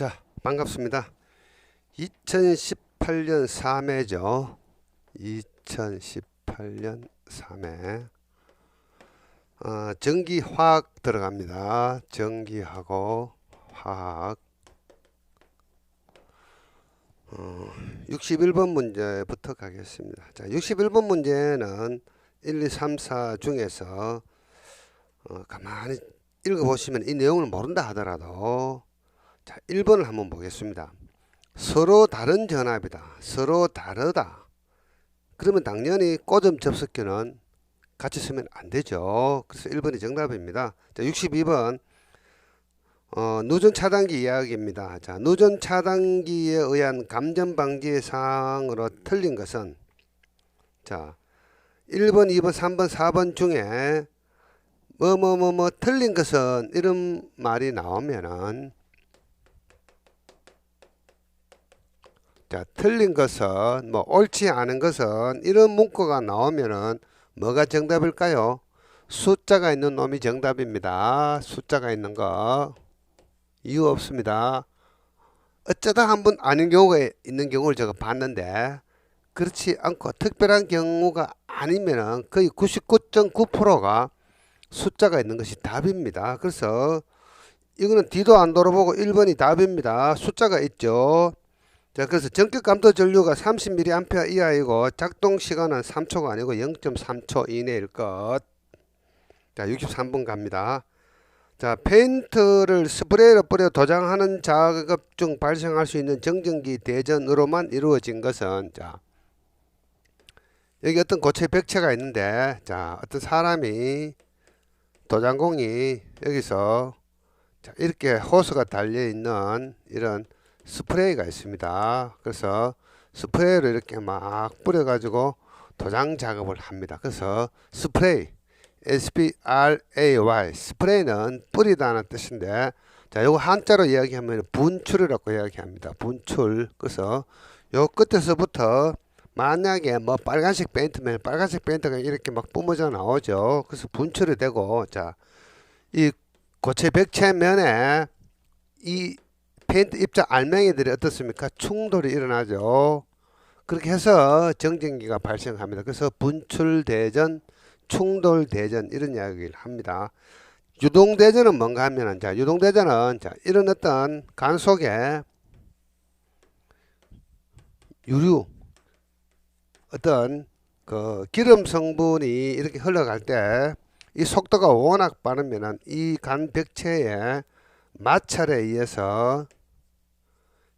자, 반갑습니다. 2018년 3회죠. 2018년 3회. 전기 화학 들어갑니다. 전기하고 화학. 61번 문제부터 가겠습니다. 자, 61번 문제는 1, 2, 3, 4 중에서 가만히 읽어보시면 이 내용을 모른다 하더라도 자, 1번을 한번 보겠습니다. 서로 다른 전압이다. 서로 다르다. 그러면 당연히 꼬점 접속기는 같이 쓰면 안 되죠. 그래서 1번이 정답입니다. 자, 62번 누전 차단기 이야기입니다. 자, 누전 차단기에 의한 감전 방지 사항으로 틀린 것은 자, 1번, 2번, 3번, 4번 중에 틀린 것은 이런 말이 나오면은 자, 틀린 것은 옳지 않은 것은 이런 문구가 나오면은 뭐가 정답일까요? 숫자가 있는 놈이 정답입니다. 숫자가 있는 거 이유 없습니다. 어쩌다 한번 아닌 경우가 있는 경우를 제가 봤는데 그렇지 않고 특별한 경우가 아니면은 거의 99.9%가 숫자가 있는 것이 답입니다. 그래서 이거는 뒤도 안 돌아보고 1번이 답입니다. 숫자가 있죠. 자, 그래서 전격 감도 전류가 30mA 이하이고 작동 시간은 3초가 아니고 0.3초 이내일 것. 자, 63번 갑니다. 자, 페인트를 스프레이로 뿌려 도장하는 작업 중 발생할 수 있는 정전기 대전으로만 이루어진 것은 자, 여기 어떤 고체 백체가 있는데 자, 어떤 사람이 도장공이 여기서 자, 이렇게 호스가 달려 있는 이런 스프레이가 있습니다. 그래서 스프레이를 이렇게 막 뿌려 가지고 도장 작업을 합니다. 그래서 스프레이 SPRAY 스프레이는 뿌리다는 뜻인데 자, 요거 한자로 이야기하면 분출이라고 이야기합니다. 분출. 그래서 요 끝에서부터 만약에 빨간색 페인트면 빨간색 페인트가 이렇게 막 뿜어져 나오죠. 그래서 분출이 되고 자, 이 고체 백체면에 이 페인트 입자 알맹이들이 어떻습니까? 충돌이 일어나죠. 그렇게 해서 정전기가 발생합니다. 그래서 분출대전, 충돌대전 이런 이야기를 합니다. 유동대전은 뭔가 하면은 자, 유동대전은 자, 이런 어떤 간 속에 유류 어떤 그 기름 성분이 이렇게 흘러갈 때 이 속도가 워낙 빠르면은 이 간 백체의 마찰에 의해서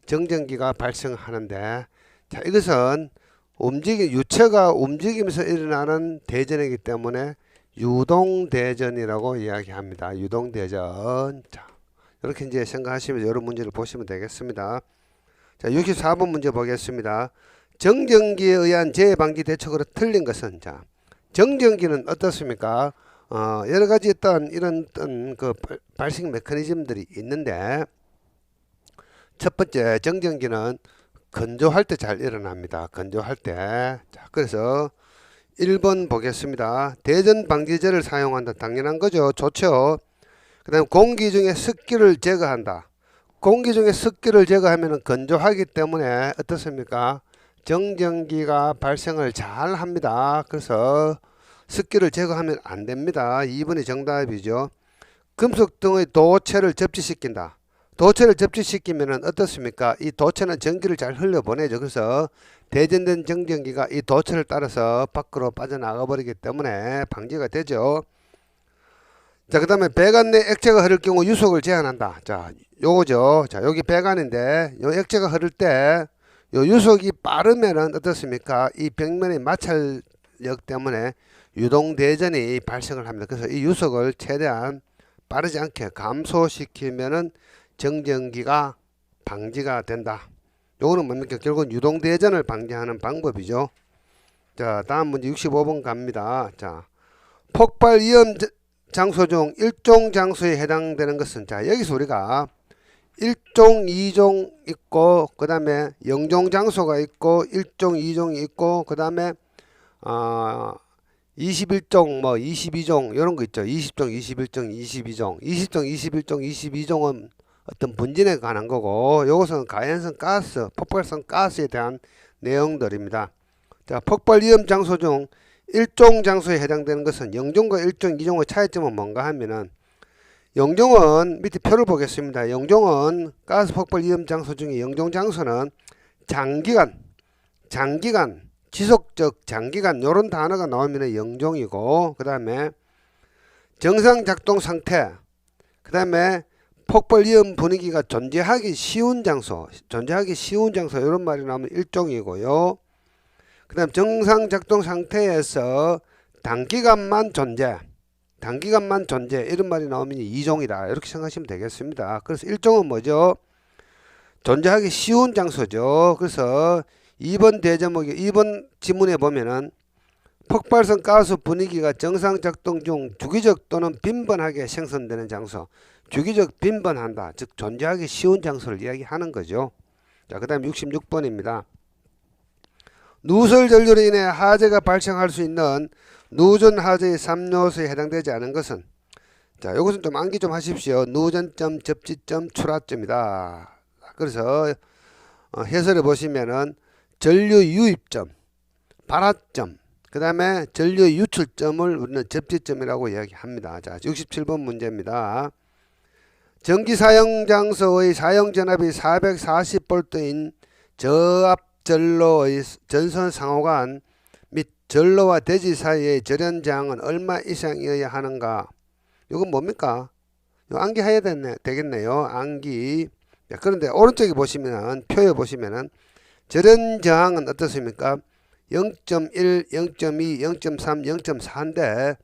정전기가 발생하는데 자, 이것은 유체가 움직이면서 일어나는 대전이기 때문에 유동대전이라고 이야기합니다. 유동대전. 자, 이렇게 이제 생각하시면 여러 문제를 보시면 되겠습니다. 자, 64번 문제 보겠습니다. 정전기에 의한 재해 방지 대책으로 틀린 것은 자, 정전기는 어떻습니까? 여러 가지 어떤 이런 어떤 그 발생 메커니즘들이 있는데 첫 번째 정전기는 건조할 때 잘 일어납니다. 건조할 때. 자, 그래서 1번 보겠습니다. 대전 방지제를 사용한다. 당연한 거죠. 좋죠. 그 다음 공기 중에 습기를 제거한다. 공기 중에 습기를 제거하면 건조하기 때문에 어떻습니까? 정전기가 발생을 잘 합니다. 그래서 습기를 제거하면 안 됩니다. 2번이 정답이죠. 금속 등의 도체를 접지시킨다. 도체를 접지시키면 어떻습니까? 이 도체는 전기를 잘 흘려보내죠. 그래서 대전된 정전기가 이 도체를 따라서 밖으로 빠져나가 버리기 때문에 방지가 되죠. 자, 그 다음에 배관 내 액체가 흐를 경우 유속을 제한한다. 자, 요거죠. 자, 여기 배관인데 요 액체가 흐를 때 요 유속이 빠르면은 어떻습니까? 이 벽면의 마찰력 때문에 유동대전이 발생을 합니다. 그래서 이 유속을 최대한 빠르지 않게 감소시키면은 정전기가 방지가 된다. 요거는 뭡니까? 결국은 유동대전을 방지하는 방법이죠. 자, 다음 문제 65번 갑니다. 자, 폭발 위험 장소 중 일종 장소에 해당되는 것은 자, 여기서 우리가 1종, 2종 있고 그 다음에 영종 장소가 있고 1종, 2종이 있고 그 다음에 21종, 22종 이런 거 있죠. 20종, 21종, 22종, 20종, 21종, 22종은 어떤 분진에 관한 거고, 요것은 가연성 가스, 폭발성 가스에 대한 내용들입니다. 자, 폭발 위험 장소 중 일종 장소에 해당되는 것은 영종과 일종, 이종의 차이점은 뭔가 하면은, 영종은 밑에 표를 보겠습니다. 영종은 가스 폭발 위험 장소 중에 영종 장소는 장기간, 지속적 장기간 요런 단어가 나오면 영종이고, 그 다음에 정상 작동 상태, 그 다음에 폭발 위험 분위기가 존재하기 쉬운 장소 이런 말이 나오면 일종이고요. 그 다음 정상 작동 상태에서 단기간만 존재 이런 말이 나오면 이종이다, 이렇게 생각하시면 되겠습니다. 그래서 일종은 뭐죠? 존재하기 쉬운 장소죠. 그래서 2번 대제목에 2번 지문에 보면은 폭발성 가스 분위기가 정상 작동 중 주기적 또는 빈번하게 생성되는 장소, 주기적 빈번한다, 즉 존재하기 쉬운 장소를 이야기하는 거죠. 자, 그 다음 66번입니다. 누설 전류로 인해 화재가 발생할 수 있는 누전 화재의 3요소에 해당되지 않은 것은, 자, 이것은 좀 암기 좀 하십시오. 누전점, 접지점, 출하점이다. 그래서 해설해 보시면은 전류 유입점, 발화점, 그 다음에 전류 유출점을 우리는 접지점이라고 이야기합니다. 자, 67번 문제입니다. 전기 사용 장소의 사용 전압이 440V인 저압 전로의 전선 상호간 및 전로와 대지 사이의 절연 저항은 얼마 이상이어야 하는가? 이건 뭡니까? 이거 암기해야 되겠네요. 암기. 자, 그런데 오른쪽에 보시면은, 표에 보시면은 절연 저항은 어떻습니까? 0.1, 0.2, 0.3, 0.4인데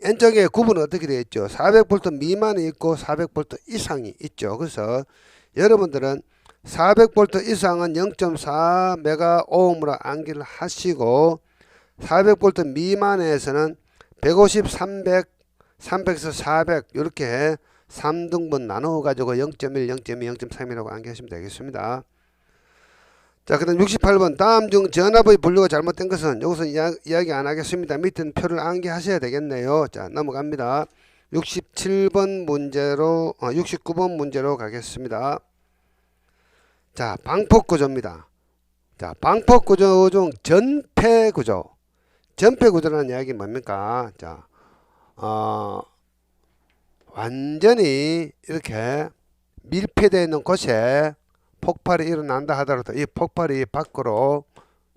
N쪽에 구분은 어떻게 되어 있죠? 400V 미만이 있고 400V 이상이 있죠. 그래서 여러분들은 400V 이상은 0.4메가오음으로 암기를 하시고, 400V 미만에서는 150, 300, 300에서 400 이렇게 3등분 나누어 가지고 0.1, 0.2, 0.3이라고 암기하시면 되겠습니다. 자, 그 다음 68번. 다음 중 전압의 분류가 잘못된 것은, 여기서 이야기 안 하겠습니다. 밑은 표를 암기하셔야 되겠네요. 자, 넘어갑니다. 67번 문제로 69번 문제로 가겠습니다. 자, 방폭구조입니다. 자, 방폭구조 중 전폐구조라는 이야기는 뭡니까? 자, 완전히 이렇게 밀폐되어 있는 곳에 폭발이 일어난다 하더라도 이 폭발이 밖으로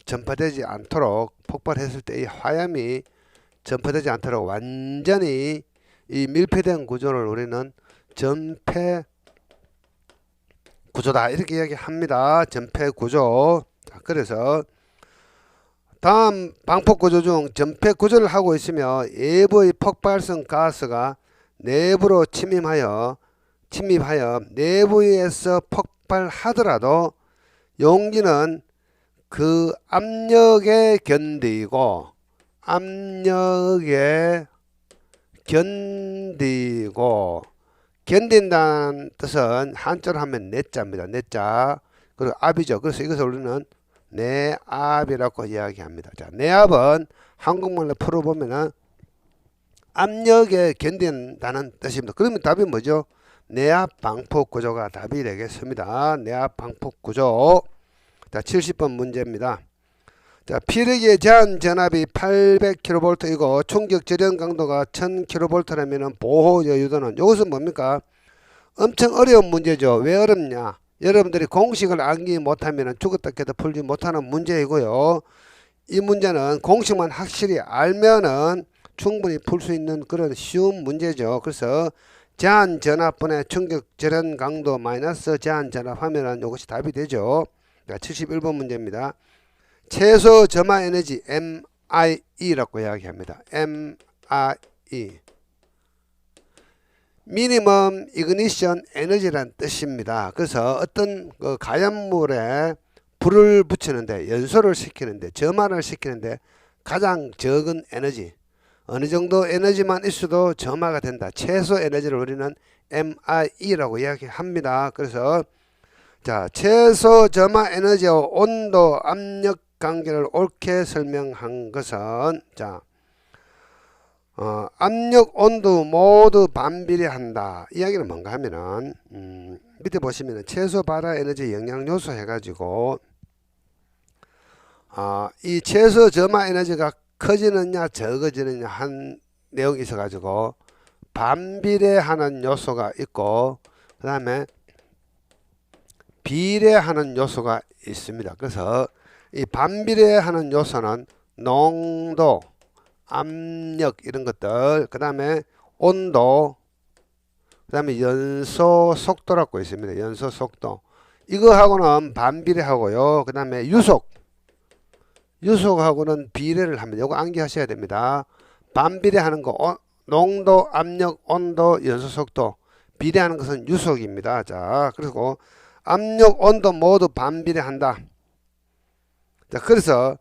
전파되지 않도록, 폭발했을 때 이 화염이 전파되지 않도록 완전히 이 밀폐된 구조를 우리는 전폐 구조다, 이렇게 이야기합니다. 전폐 구조. 자, 그래서 다음 방폭 구조 중 전폐 구조를 하고 있으며 외부의 폭발성 가스가 내부로 침입하여 내부에서 폭발하더라도 용기는 그 압력에 견딘다는 뜻은 한자로 하면 내자입니다. 내자. 그리고 압이죠. 그래서 이것을 우리는 내압이라고 이야기합니다. 자, 내압은 한국말로 풀어보면은 압력에 견딘다는 뜻입니다. 그러면 답이 뭐죠? 내압 방폭 구조가 답이 되겠습니다. 내압 방폭 구조. 자, 70번 문제입니다. 자, 피력의 제한 전압이 800kV이고 충격 절연 강도가 1000kV라면 보호 여유도는, 이것은 뭡니까? 엄청 어려운 문제죠. 왜 어렵냐? 여러분들이 공식을 암기 못하면 죽었다 깨도 풀지 못하는 문제이고요. 이 문제는 공식만 확실히 알면은 충분히 풀 수 있는 그런 쉬운 문제죠. 그래서 제한 전압분의 충격 절연 강도 마이너스 제한 전압 하면은 이것이 답이 되죠. 71번 문제입니다. 최소 점화 에너지 MIE라고 이야기합니다. MIE. 미니멈 이그니션 에너지란 뜻입니다. 그래서 어떤 그 가연물에 불을 붙이는데, 연소를 시키는데, 점화를 시키는데 가장 적은 에너지, 어느 정도 에너지만 있어도 점화가 된다. 최소 에너지를 우리는 MIE라고 이야기합니다. 그래서 자, 최소 점화 에너지와 온도, 압력 관계를 옳게 설명한 것은, 자, 압력, 온도 모두 반비례한다. 이야기는 뭔가 하면은 밑에 보시면은 최소 발화 에너지 영향 요소 해가지고 이 최소 점화 에너지가 커지느냐 적어지느냐 한 내용이 있어가지고 반비례하는 요소가 있고 그 다음에 비례하는 요소가 있습니다. 그래서 이 반비례하는 요소는 농도, 압력 이런 것들, 그 다음에 온도, 그 다음에 연소 속도라고 있습니다. 연소 속도. 이거하고는 반비례하고요. 그 다음에 유속하고는 비례를 합니다. 이거 암기하셔야 됩니다. 반비례하는 거, 농도, 압력, 온도, 연소 속도. 비례하는 것은 유속입니다. 자, 그리고 압력, 온도 모두 반비례한다. 자, 그래서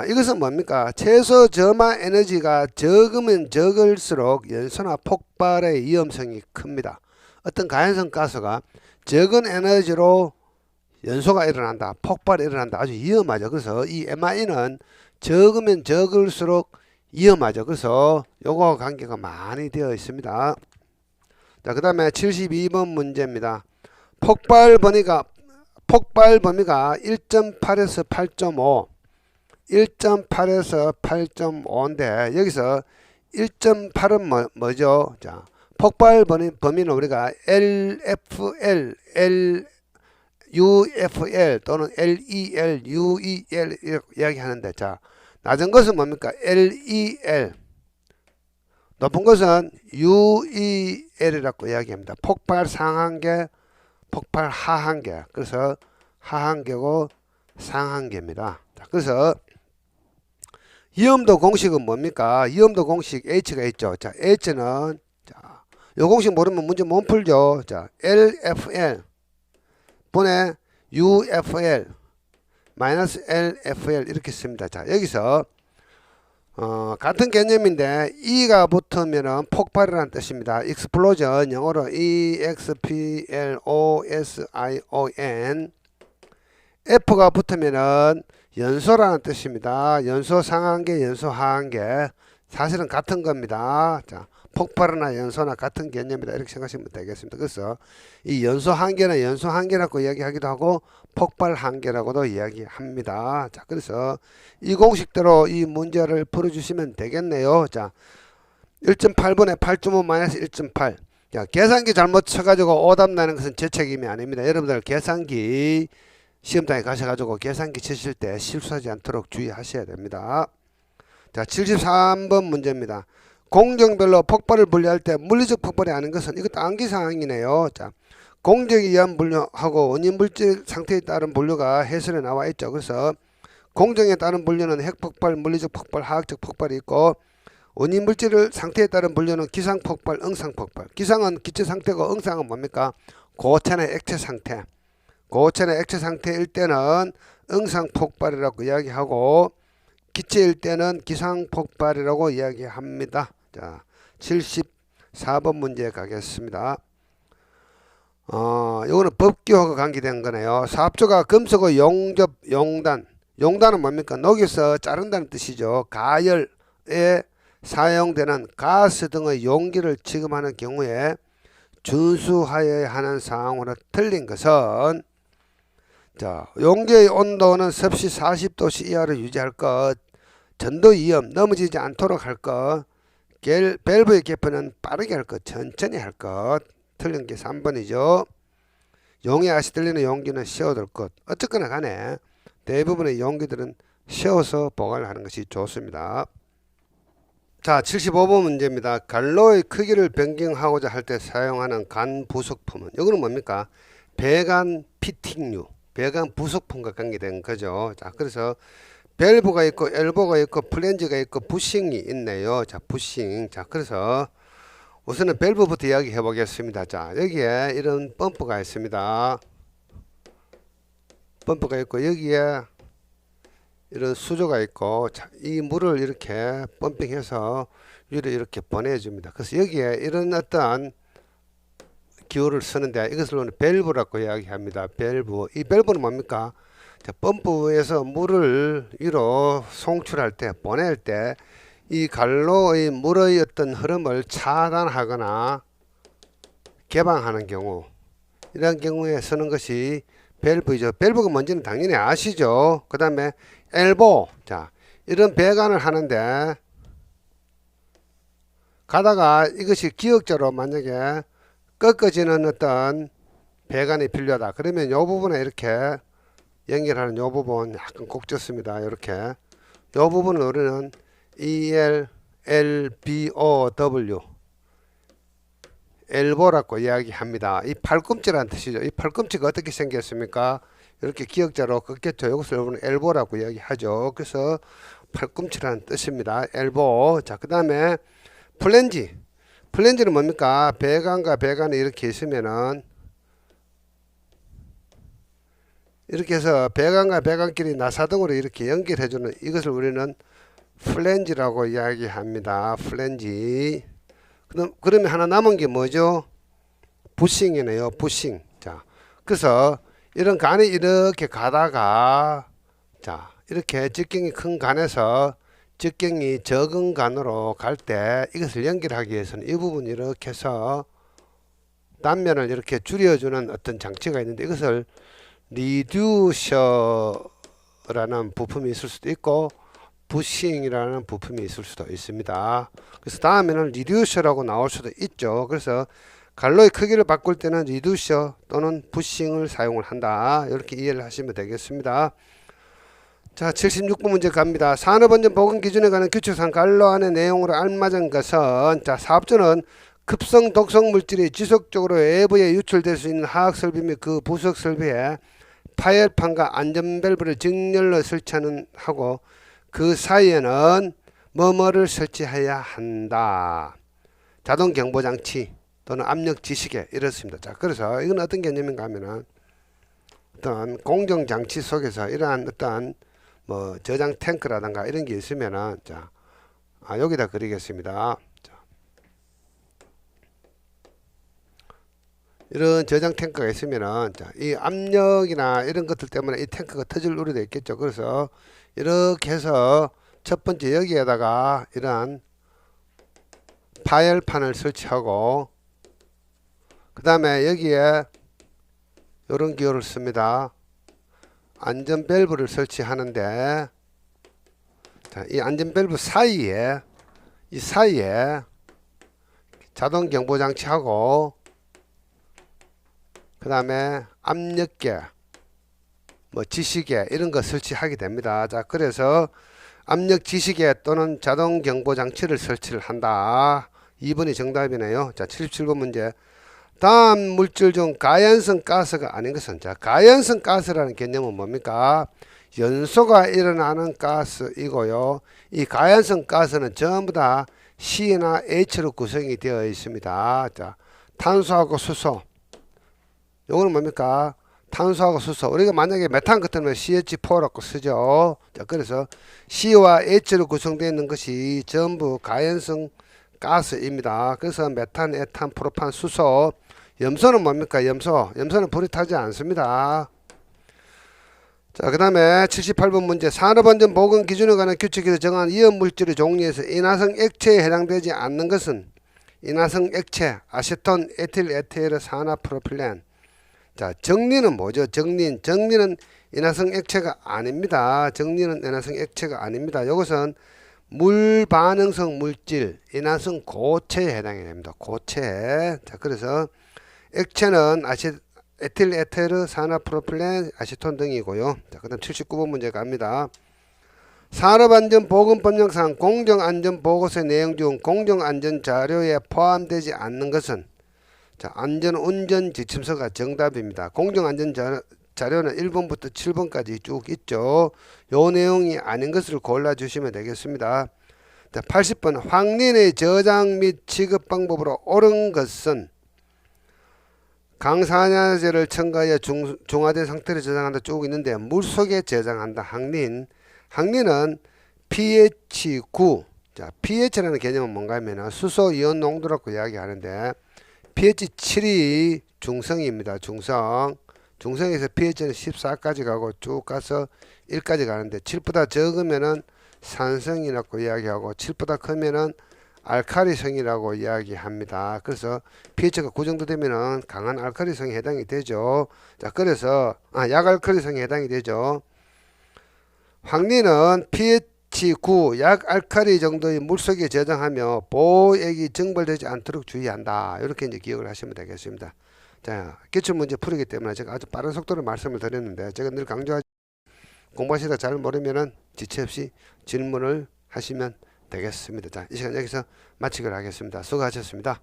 이것은 뭡니까? 최소 점화 에너지가 적으면 적을수록 연소나 폭발의 위험성이 큽니다. 어떤 가연성 가스가 적은 에너지로 연소가 일어난다. 폭발이 일어난다. 아주 위험하죠. 그래서 이 MI는 적으면 적을수록 위험하죠. 그래서 요거 관계가 많이 되어 있습니다. 자, 그 다음에 72번 문제입니다. 폭발 범위가 1.8에서 8.5 1.8에서 8.5인데 여기서 1.8은 뭐죠? 자, 폭발 범위는 우리가 LFL, UFL 또는 LEL, UEL 이야기하는데, 자, 낮은 것은 뭡니까? LEL, 높은 것은 UEL이라고 이야기합니다. 폭발 상한계, 폭발 하한계. 그래서 하한계고 상한계입니다. 자, 그래서 위험도 공식은 뭡니까? 위험도 공식 H가 있죠. 자, H는 자, 요 공식 모르면 문제 못 풀죠. 자, LFL 분의 UFL 마이너스 LFL 이렇게 씁니다. 자, 여기서 같은 개념인데 E가 붙으면은 폭발이라는 뜻입니다. explosion 영어로 EXPLOSION. F가 붙으면은 연소라는 뜻입니다. 연소 상한계, 연소 하한계. 사실은 같은 겁니다. 자, 폭발이나 연소나 같은 개념이다. 이렇게 생각하시면 되겠습니다. 그래서 이 연소 한계는 연소 한계라고 이야기하기도 하고 폭발 한계라고도 이야기합니다. 자, 그래서 이 공식대로 이 문제를 풀어주시면 되겠네요. 자, 1.8분의 8.5 마이너스 1.8. 자, 계산기 잘못 쳐가지고 오답 나는 것은 제 책임이 아닙니다. 여러분들 계산기 시험장에 가셔가지고 계산기 치실 때 실수하지 않도록 주의하셔야 됩니다. 자, 73번 문제입니다. 공정별로 폭발을 분류할 때 물리적 폭발이 아닌 것은 이것도 암기사항이네요. 자, 공정에 의한 분류하고 원인물질 상태에 따른 분류가 해설에 나와 있죠. 그래서 공정에 따른 분류는 핵폭발, 물리적 폭발, 화학적 폭발이 있고 원인물질 상태에 따른 분류는 기상폭발, 응상폭발. 기상은 기체 상태고 응상은 뭡니까? 고체나 액체 상태. 고체나 액체 상태일 때는 응상폭발이라고 이야기하고 기체일 때는 기상폭발이라고 이야기합니다. 자, 74번 문제 가겠습니다. 요거는 법규하고 관계된 거네요. 사업주가 금속의 용접, 용단. 용단은 뭡니까? 녹여서 자른다는 뜻이죠. 가열에 사용되는 가스 등의 용기를 취급하는 경우에 준수하여야 하는 사항으로 틀린 것은, 자, 용기의 온도는 섭씨 40도씨 이하로 유지할 것, 전도 위험, 넘어지지 않도록 할 것, 밸브의 개편은 빠르게 할 것, 천천히 할 것. 틀린 게 3번이죠. 용에 아시 들리는 용기는 세워둘 것. 어쨌거나 간에 대부분의 용기들은 세워서 보관을 하는 것이 좋습니다. 자, 75번 문제입니다. 갈로의 크기를 변경하고자 할 때 사용하는 간 부속품은, 이거는 뭡니까? 배관 피팅류, 배관 부속품과 관계된 거죠. 자, 그래서 밸브가 있고 엘보가 있고 플랜지가 있고 부싱이 있네요. 자, 부싱. 자, 그래서 우선은 밸브부터 이야기해 보겠습니다. 자, 여기에 이런 펌프가 있습니다. 펌프가 있고 여기에 이런 수조가 있고, 자, 이 물을 이렇게 펌핑해서 위로 이렇게 보내줍니다. 그래서 여기에 이런 어떤 기호를 쓰는데 이것을 밸브라고 이야기합니다. 밸브. 이 밸브는 뭡니까? 자, 펌프에서 물을 위로 송출할 때, 보낼 때 이 갈로의 물의 어떤 흐름을 차단하거나 개방하는 경우, 이런 경우에 쓰는 것이 밸브이죠. 밸브가 뭔지는 당연히 아시죠. 그 다음에 엘보. 자, 이런 배관을 하는데 가다가 이것이 기역자로 만약에 꺾어지는 어떤 배관이 필요하다. 그러면 이 부분에 이렇게 연결하는 이 부분 약간 꼭 졌습니다. 이렇게 이 부분을 우리는 ELBOW 엘보라고 이야기합니다. 이 팔꿈치라는 뜻이죠. 이 팔꿈치가 어떻게 생겼습니까? 이렇게 기역자로 꺾였죠. 이것을 여러분 엘보라고 이야기하죠. 그래서 팔꿈치라는 뜻입니다. 엘보. 자, 그 다음에 플랜지. 플랜지는 뭡니까? 배관과 배관이 이렇게 있으면은 이렇게 해서 배관과 배관끼리 나사등으로 이렇게 연결해주는 이것을 우리는 플랜지라고 이야기합니다. 플랜지. 그러면 하나 남은 게 뭐죠? 부싱이네요. 부싱. 자, 그래서 이런 간이 이렇게 가다가 자, 이렇게 직경이 큰 간에서 직경이 적은 간으로 갈 때 이것을 연결하기 위해서는 이 부분 이렇게 해서 단면을 이렇게 줄여주는 어떤 장치가 있는데 이것을 리듀셔라는 부품이 있을 수도 있고 부싱이라는 부품이 있을 수도 있습니다. 그래서 다음에는 리듀셔라고 나올 수도 있죠. 그래서 갈로의 크기를 바꿀 때는 리듀셔 또는 부싱을 사용을 한다. 이렇게 이해를 하시면 되겠습니다. 자, 76번 문제 갑니다. 산업안전 보건 기준에 관한 규칙상 갈로 안의 내용으로 알맞은 것은 자, 사업주는 급성 독성 물질이 지속적으로 외부에 유출될 수 있는 화학 설비 및 그 부속 설비에 파열판과 안전밸브를 직렬로 설치하는 하고 그 사이에는 뭐뭐를 설치해야 한다. 자동 경보 장치 또는 압력 지시계 이렇습니다. 자, 그래서 이건 어떤 개념인가 하면은 어떤 공정 장치 속에서 이러한 어떤 뭐 저장 탱크라든가 이런 게 있으면은 자, 여기다 그리겠습니다. 자, 이런 저장 탱크가 있으면은 자, 이 압력이나 이런 것들 때문에 이 탱크가 터질 우려도 있겠죠. 그래서 이렇게 해서 첫 번째 여기에다가 이러한 파열판을 설치하고 그 다음에 여기에 이런 기호를 씁니다. 안전 밸브를 설치하는데 자, 이 안전 밸브 사이에 이 사이에 자동 경보 장치하고 그 다음에 압력계 뭐 지시계 이런 거 설치하게 됩니다. 자, 그래서 압력 지시계 또는 자동 경보 장치를 설치를 한다. 2번이 정답이네요. 자, 77번 문제. 다음 물질 중 가연성 가스가 아닌 것은 자, 가연성 가스라는 개념은 뭡니까? 연소가 일어나는 가스이고요. 이 가연성 가스는 전부 다 C나 H로 구성이 되어 있습니다. 자, 탄소하고 수소. 요거는 뭡니까? 탄소하고 수소. 우리가 만약에 메탄 같으면 CH4라고 쓰죠. 자, 그래서 C와 H로 구성되어 있는 것이 전부 가연성 가스입니다. 그래서 메탄, 에탄, 프로판, 수소. 염소는 뭡니까? 염소는 불이 타지 않습니다. 자, 그 다음에 78번 문제. 산업안전 보건 기준에 관한 규칙에서 정한 위험 물질의 종류에서 인화성 액체에 해당되지 않는 것은 인화성 액체, 아세톤, 에틸 에테르, 산화 프로필렌. 자, 정리는 뭐죠? 정리는 인화성 액체가 아닙니다. 정리는 인화성 액체가 아닙니다. 이것은 물 반응성 물질, 인화성 고체에 해당이 됩니다. 고체. 자, 그래서 액체는 에틸 에테르, 산화 프로필렌, 아세톤 등이고요. 자, 그다음 79번 문제 갑니다. 산업안전보건법령상 공정안전보고서의 내용 중 공정안전자료에 포함되지 않는 것은 자, 안전운전 지침서가 정답입니다. 공정안전자료는 1번부터 7번까지 쭉 있죠. 요 내용이 아닌 것을 골라주시면 되겠습니다. 자, 80번 황린의 저장 및 취급 방법으로 옳은 것은 강산화제를 첨가하여 중화된 상태로 저장한다 쭉 있는데 물속에 저장한다. 항린은 pH9. 자, pH라는 개념은 뭔가 하면 수소 이온 농도라고 이야기하는데 pH 7이 중성입니다. 중성에서 pH는 14까지 가고 쭉 가서 1까지 가는데 7보다 적으면은 산성이라고 이야기하고 7보다 크면은 알칼리성이라고 이야기합니다. 그래서 pH가 9 정도 되면은 강한 알칼리성에 해당이 되죠. 자, 그래서 약알칼리성에 해당이 되죠. 황리는 pH 9, 약알칼리 정도의 물속에 저장하며 보호액이 증발되지 않도록 주의한다. 이렇게 이제 기억을 하시면 되겠습니다. 자, 기출문제 풀이기 때문에 제가 아주 빠른 속도로 말씀을 드렸는데 제가 늘 강조하지 공부하시다 잘 모르면은 지체 없이 질문을 하시면 되겠습니다. 자, 이 시간 여기서 마치도록 하겠습니다. 수고하셨습니다.